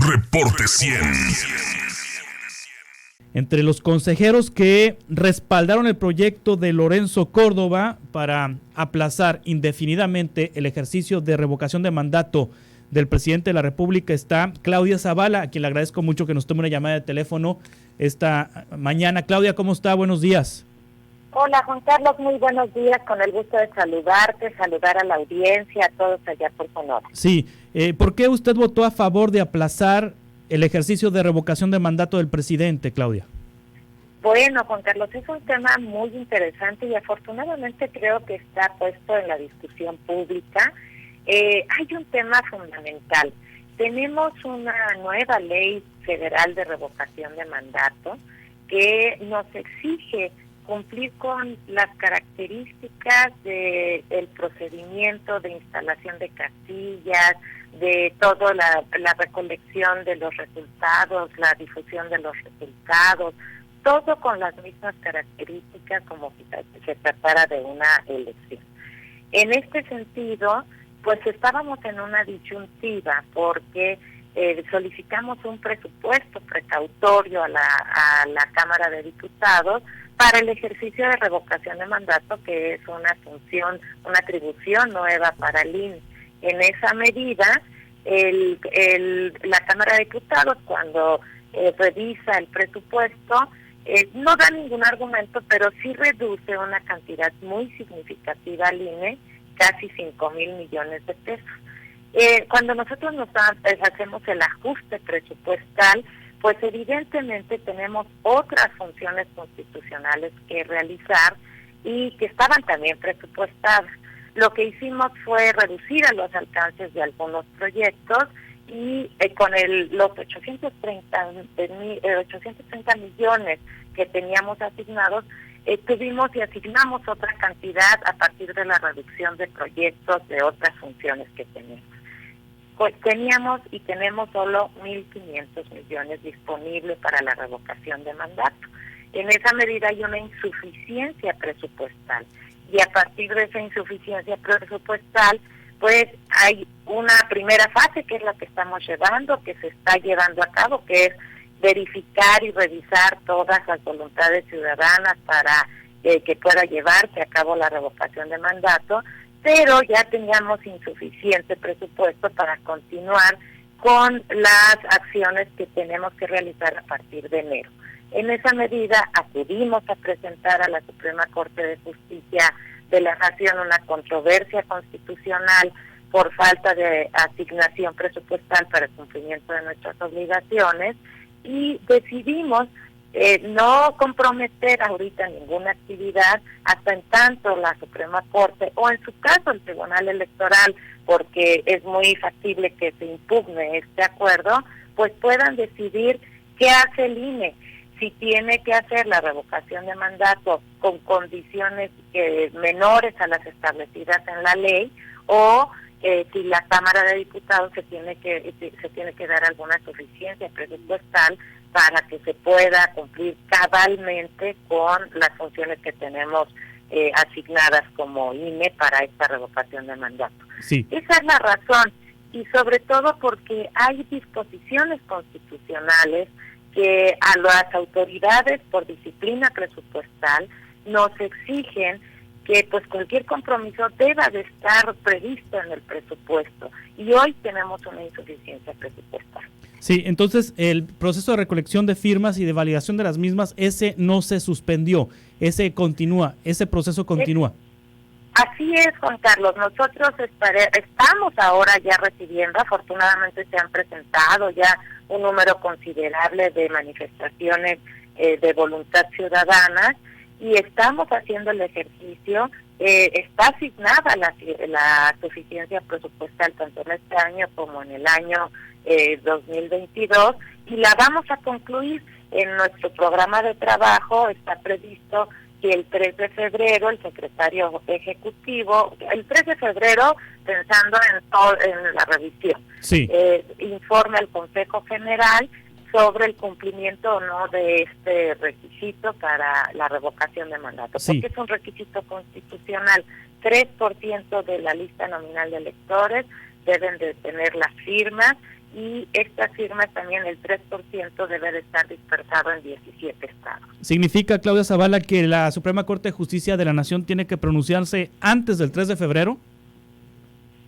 Reporte 100. Entre los consejeros que respaldaron el proyecto de Lorenzo Córdoba para aplazar indefinidamente el ejercicio de revocación de mandato del presidente de la República está Claudia Zavala, a quien le agradezco mucho que nos tome una llamada de teléfono esta mañana. Claudia, ¿cómo está? Buenos días. Hola Juan Carlos, muy buenos días, con el gusto de saludarte, saludar a la audiencia, a todos allá por Sonora. Sí, ¿por qué usted votó a favor de aplazar el ejercicio de revocación de mandato del presidente, Claudia? Bueno, Juan Carlos, es un tema muy interesante y afortunadamente creo que está puesto en la discusión pública. Hay un tema fundamental. Tenemos una nueva ley federal de revocación de mandato que nos exige cumplir con las características del procedimiento de instalación de casillas, de toda la recolección de los resultados, la difusión de los resultados, todo con las mismas características como si se tratara de una elección. En este sentido, pues estábamos en una disyuntiva porque solicitamos un presupuesto precautorio a la Cámara de Diputados para el ejercicio de revocación de mandato, que es una función, una atribución nueva para el INE. En esa medida, la Cámara de Diputados, cuando revisa el presupuesto, no da ningún argumento, pero sí reduce una cantidad muy significativa al INE, casi 5,000 millones de pesos. Cuando nosotros hacemos el ajuste presupuestal, pues evidentemente tenemos otras funciones constitucionales que realizar y que estaban también presupuestadas. Lo que hicimos fue reducir a los alcances de algunos proyectos y con los 830 millones que teníamos asignados, tuvimos y asignamos otra cantidad a partir de la reducción de proyectos de otras funciones que teníamos. Pues teníamos y tenemos solo 1,500 millones disponibles para la revocación de mandato. En esa medida hay una insuficiencia presupuestal y a partir de esa insuficiencia presupuestal, pues hay una primera fase que es la que estamos llevando, que se está llevando a cabo, que es verificar y revisar todas las voluntades ciudadanas para que pueda llevarse a cabo la revocación de mandato, pero ya tengamos insuficiente presupuesto para continuar con las acciones que tenemos que realizar a partir de enero. En esa medida acudimos a presentar a la Suprema Corte de Justicia de la Nación una controversia constitucional por falta de asignación presupuestal para el cumplimiento de nuestras obligaciones y decidimos no comprometer ahorita ninguna actividad hasta en tanto la Suprema Corte o en su caso el Tribunal Electoral, porque es muy factible que se impugne este acuerdo, pues puedan decidir qué hace el INE, si tiene que hacer la revocación de mandato con condiciones menores a las establecidas en la ley o si la Cámara de Diputados se tiene que dar alguna suficiencia presupuestal para que se pueda cumplir cabalmente con las funciones que tenemos asignadas como INE para esta revocación de mandato. Sí. Esa es la razón, y sobre todo porque hay disposiciones constitucionales que a las autoridades por disciplina presupuestal nos exigen que pues cualquier compromiso deba de estar previsto en el presupuesto, y hoy tenemos una insuficiencia presupuestal. Sí, entonces el proceso de recolección de firmas y de validación de las mismas, ese no se suspendió, ese continúa, ese proceso continúa. Así es, Juan Carlos, nosotros estamos ahora ya recibiendo, afortunadamente se han presentado ya un número considerable de manifestaciones de voluntad ciudadana y estamos haciendo el ejercicio. Está asignada la suficiencia presupuestal tanto en este año como en el año 2022 y la vamos a concluir. En nuestro programa de trabajo está previsto que el 3 de febrero el secretario ejecutivo, el 3 de febrero pensando en la revisión, sí, informe al Consejo General sobre el cumplimiento o no de este requisito para la revocación de mandato, sí, porque es un requisito constitucional. 3% de la lista nominal de electores deben de tener las firmas y estas firmas también el 3% debe de estar dispersado en 17 estados. ¿Significa, Claudia Zavala, que la Suprema Corte de Justicia de la Nación tiene que pronunciarse antes del 3 de febrero?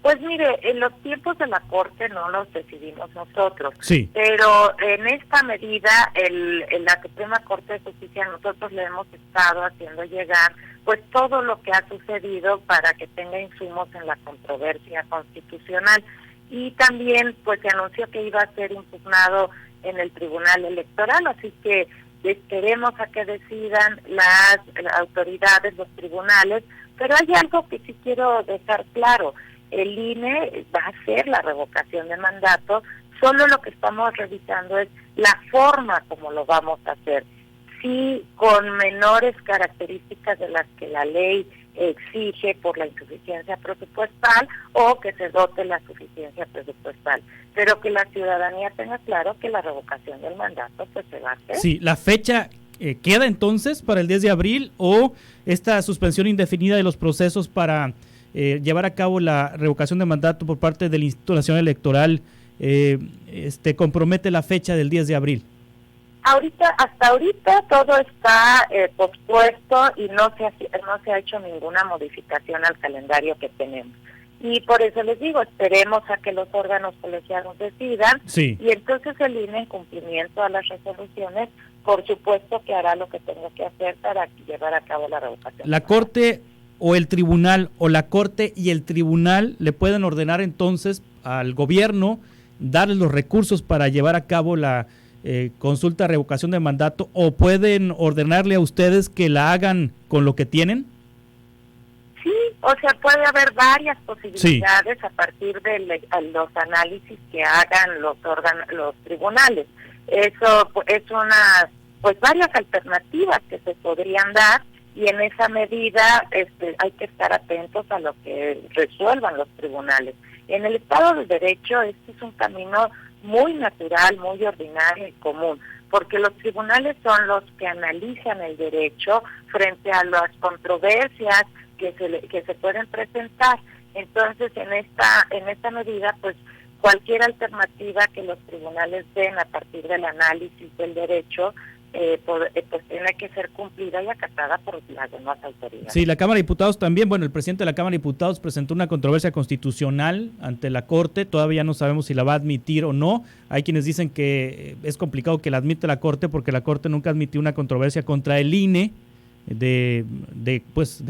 Pues mire, en los tiempos de la Corte no los decidimos nosotros, sí, pero en esta medida en la Suprema Corte de Justicia nosotros le hemos estado haciendo llegar pues todo lo que ha sucedido para que tenga insumos en la controversia constitucional. Y también pues se anunció que iba a ser impugnado en el Tribunal Electoral, así que esperemos a que decidan las autoridades, los tribunales, pero hay algo que sí quiero dejar claro: el INE va a hacer la revocación de mandato, solo lo que estamos revisando es la forma como lo vamos a hacer, sí con menores características de las que la ley exige por la insuficiencia presupuestal o que se dote la suficiencia presupuestal, pero que la ciudadanía tenga claro que la revocación del mandato pues se va a hacer. Sí, ¿la fecha queda entonces para el 10 de abril o esta suspensión indefinida de los procesos para llevar a cabo la revocación de mandato por parte del Instituto Nacional Electoral compromete la fecha del 10 de abril? Hasta ahorita todo está pospuesto y no se ha hecho ninguna modificación al calendario que tenemos. Y por eso les digo, esperemos a que los órganos colegiados decidan, sí, y entonces el INE, en cumplimiento a las resoluciones, por supuesto que hará lo que tenga que hacer para llevar a cabo la revocación. La Corte o el Tribunal, o la Corte y el Tribunal le pueden ordenar entonces al gobierno darles los recursos para llevar a cabo la consulta de revocación de mandato, o pueden ordenarle a ustedes que la hagan con lo que tienen. Sí, o sea, puede haber varias posibilidades a partir de los análisis que hagan los tribunales. Eso es varias alternativas que se podrían dar, y en esa medida hay que estar atentos a lo que resuelvan los tribunales. En el Estado de Derecho este es un camino muy natural, muy ordinario y común, porque los tribunales son los que analizan el derecho frente a las controversias que se pueden presentar. Entonces, en esta medida, pues cualquier alternativa que los tribunales den a partir del análisis del derecho, pues tiene que ser cumplida y acatada por las demás autoridades. Sí, la Cámara de Diputados también, el presidente de la Cámara de Diputados presentó una controversia constitucional ante la Corte, todavía no sabemos si la va a admitir o no. Hay quienes dicen que es complicado que la admite la Corte porque la Corte nunca admitió una controversia contra el INE de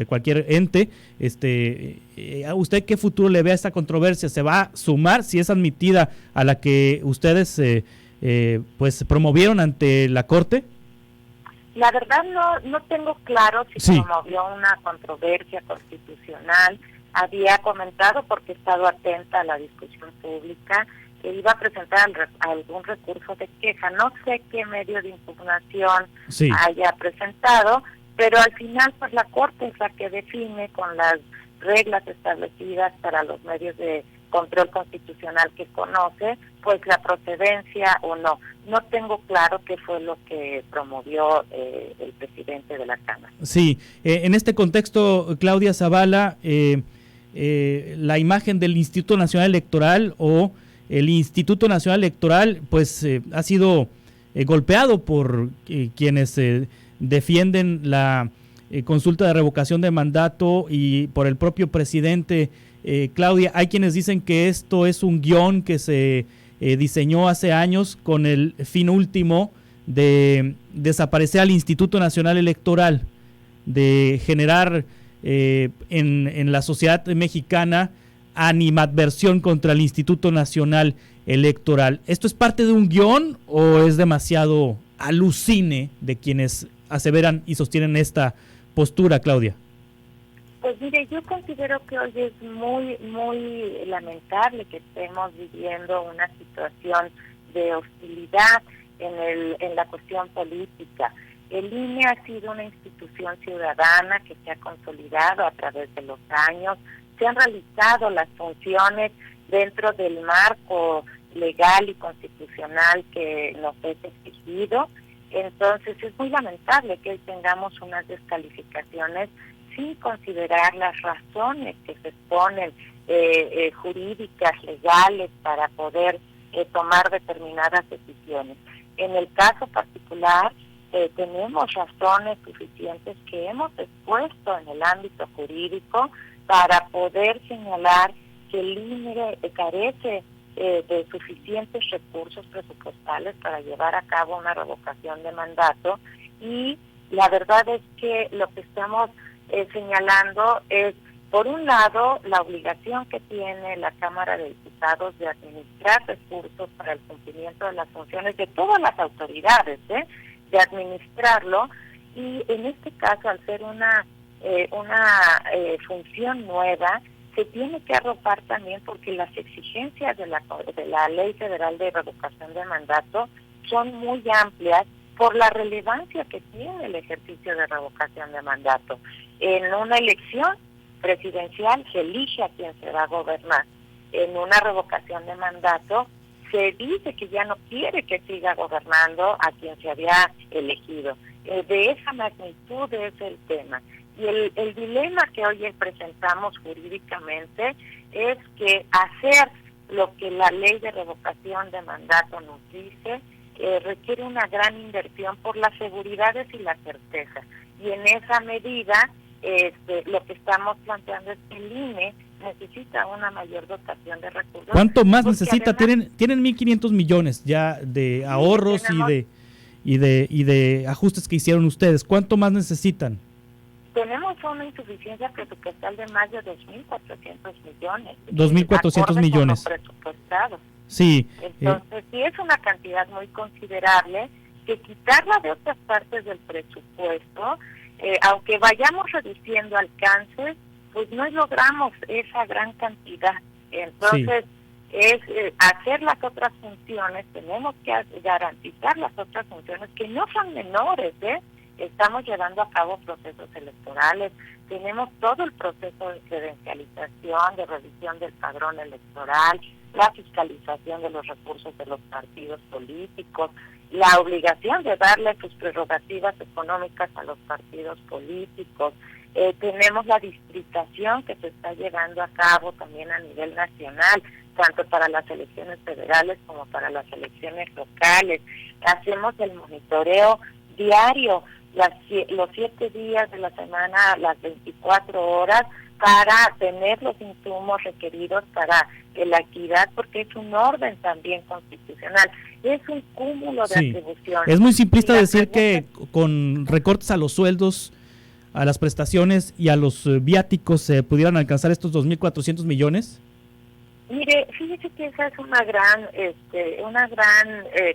cualquier ente. ¿Usted qué futuro le ve a esta controversia? ¿Se va a sumar si es admitida a la que ustedes promovieron ante la Corte? La verdad no tengo claro si sí promovió una controversia constitucional. Había comentado, porque he estado atenta a la discusión pública, que iba a presentar algún recurso de queja. No sé qué medio de impugnación haya presentado, pero al final pues la Corte es la que define, con las reglas establecidas para los medios de control constitucional que conoce, pues la procedencia o no. No tengo claro qué fue lo que promovió el presidente de la Cámara. Sí, en este contexto, Claudia Zavala, la imagen del Instituto Nacional Electoral o el Instituto Nacional Electoral pues ha sido golpeado por quienes defienden la consulta de revocación de mandato y por el propio presidente. Claudia, hay quienes dicen que esto es un guión que se diseñó hace años con el fin último de desaparecer al Instituto Nacional Electoral, de generar en la sociedad mexicana animadversión contra el Instituto Nacional Electoral. ¿Esto es parte de un guión o es demasiado alucine de quienes aseveran y sostienen esta postura, Claudia? Pues mire, yo considero que hoy es muy, muy lamentable que estemos viviendo una situación de hostilidad en la cuestión política. El INE ha sido una institución ciudadana que se ha consolidado a través de los años, se han realizado las funciones dentro del marco legal y constitucional que nos es exigido. Entonces es muy lamentable que hoy tengamos unas descalificaciones sin considerar las razones que se exponen jurídicas, legales, para poder tomar determinadas decisiones. En el caso particular, tenemos razones suficientes que hemos expuesto en el ámbito jurídico para poder señalar que el INE carece de suficientes recursos presupuestales para llevar a cabo una revocación de mandato, y la verdad es que lo que estamos señalando es, por un lado, la obligación que tiene la Cámara de Diputados de administrar recursos para el cumplimiento de las funciones de todas las autoridades, de administrarlo, y en este caso, al ser una función nueva, se tiene que arropar también porque las exigencias de la Ley Federal de Revocación de Mandato son muy amplias por la relevancia que tiene el ejercicio de revocación de mandato. En una elección presidencial se elige a quien se va a gobernar. En una revocación de mandato se dice que ya no quiere que siga gobernando a quien se había elegido. De esa magnitud es el tema. Y el dilema que hoy presentamos jurídicamente es que hacer lo que la ley de revocación de mandato nos dice requiere una gran inversión por las seguridades y la certeza. Y en esa medida, lo que estamos planteando es que el INE necesita una mayor dotación de recursos. ¿Cuánto más necesita? Además, tienen 1.500 millones ya de ahorros y de ajustes que hicieron ustedes. ¿Cuánto más necesitan? Tenemos una insuficiencia presupuestal de más de 2.400 millones. 2.400 millones. Presupuestados. Sí. Entonces, sí es una cantidad muy considerable que quitarla de otras partes del presupuesto, aunque vayamos reduciendo alcances, pues no logramos esa gran cantidad. Entonces, es hacer las otras funciones, tenemos que garantizar las otras funciones que no son menores, Estamos llevando a cabo procesos electorales, tenemos todo el proceso de credencialización, de revisión del padrón electoral, la fiscalización de los recursos de los partidos políticos, la obligación de darle sus prerrogativas económicas a los partidos políticos, tenemos la distritación que se está llevando a cabo también a nivel nacional, tanto para las elecciones federales como para las elecciones locales, hacemos el monitoreo diario, los 7 días de la semana, las 24 horas, para tener los insumos requeridos para la equidad, porque es un orden también constitucional, es un cúmulo de atribuciones. Es muy simplista decir que con recortes a los sueldos, a las prestaciones y a los viáticos se pudieran alcanzar estos 2.400 millones. Mire, fíjese que esa es una gran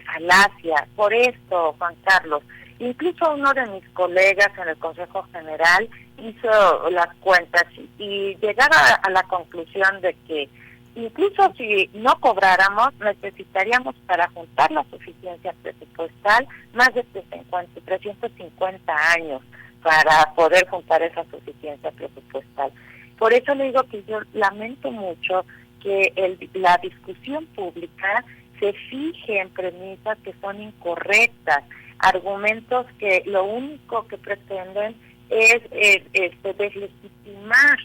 falacia. Por esto, Juan Carlos, incluso uno de mis colegas en el Consejo General hizo las cuentas y llegaba a la conclusión de que incluso si no cobráramos, necesitaríamos para juntar la suficiencia presupuestal más de 350 años para poder juntar esa suficiencia presupuestal. Por eso le digo que yo lamento mucho que la discusión pública se fije en premisas que son incorrectas, argumentos que lo único que pretenden es deslegitimar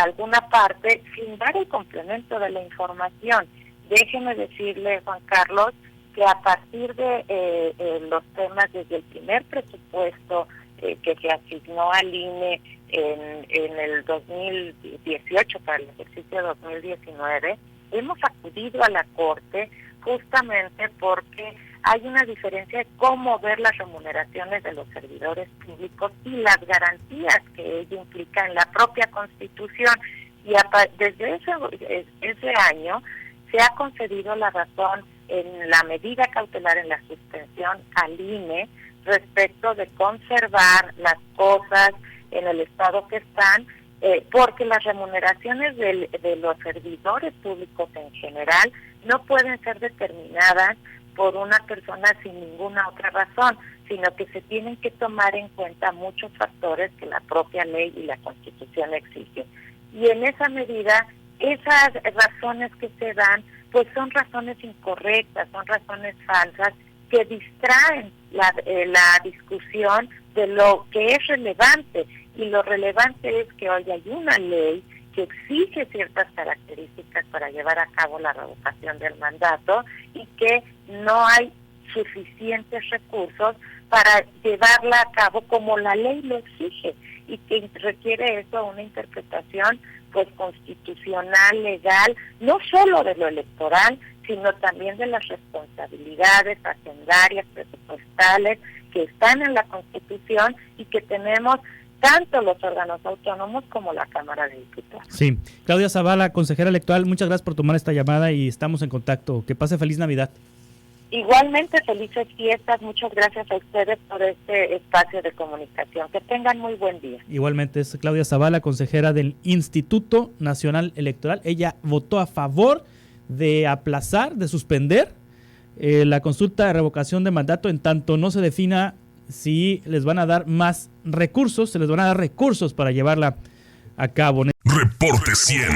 alguna parte sin dar el complemento de la información. Déjeme decirle, Juan Carlos, que a partir de los temas desde el primer presupuesto que se asignó al INE en el 2018 para el ejercicio 2019, hemos acudido a la Corte justamente porque hay una diferencia de cómo ver las remuneraciones de los servidores públicos y las garantías que ello implica en la propia Constitución. Y desde ese año se ha concedido la razón en la medida cautelar en la suspensión al INE respecto de conservar las cosas en el estado que están, porque las remuneraciones de los servidores públicos en general no pueden ser determinadas por una persona sin ninguna otra razón, sino que se tienen que tomar en cuenta muchos factores que la propia ley y la Constitución exigen. Y en esa medida, esas razones que se dan, pues son razones incorrectas, son razones falsas, que distraen la discusión de lo que es relevante. Y lo relevante es que hoy hay una ley que exige ciertas características para llevar a cabo la revocación del mandato y que no hay suficientes recursos para llevarla a cabo como la ley lo exige, y que requiere eso una interpretación pues constitucional, legal, no solo de lo electoral, sino también de las responsabilidades hacendarias, presupuestales que están en la Constitución y que tenemos tanto los órganos autónomos como la Cámara de Diputados. Sí. Claudia Zavala, consejera electoral, muchas gracias por tomar esta llamada y estamos en contacto. Que pase feliz Navidad. Igualmente, felices fiestas. Muchas gracias a ustedes por este espacio de comunicación. Que tengan muy buen día. Igualmente es Claudia Zavala, consejera del Instituto Nacional Electoral. Ella votó a favor de aplazar, de suspender la consulta de revocación de mandato en tanto no se defina si les van a dar más recursos, se les van a dar recursos para llevarla a cabo. Reporte 100.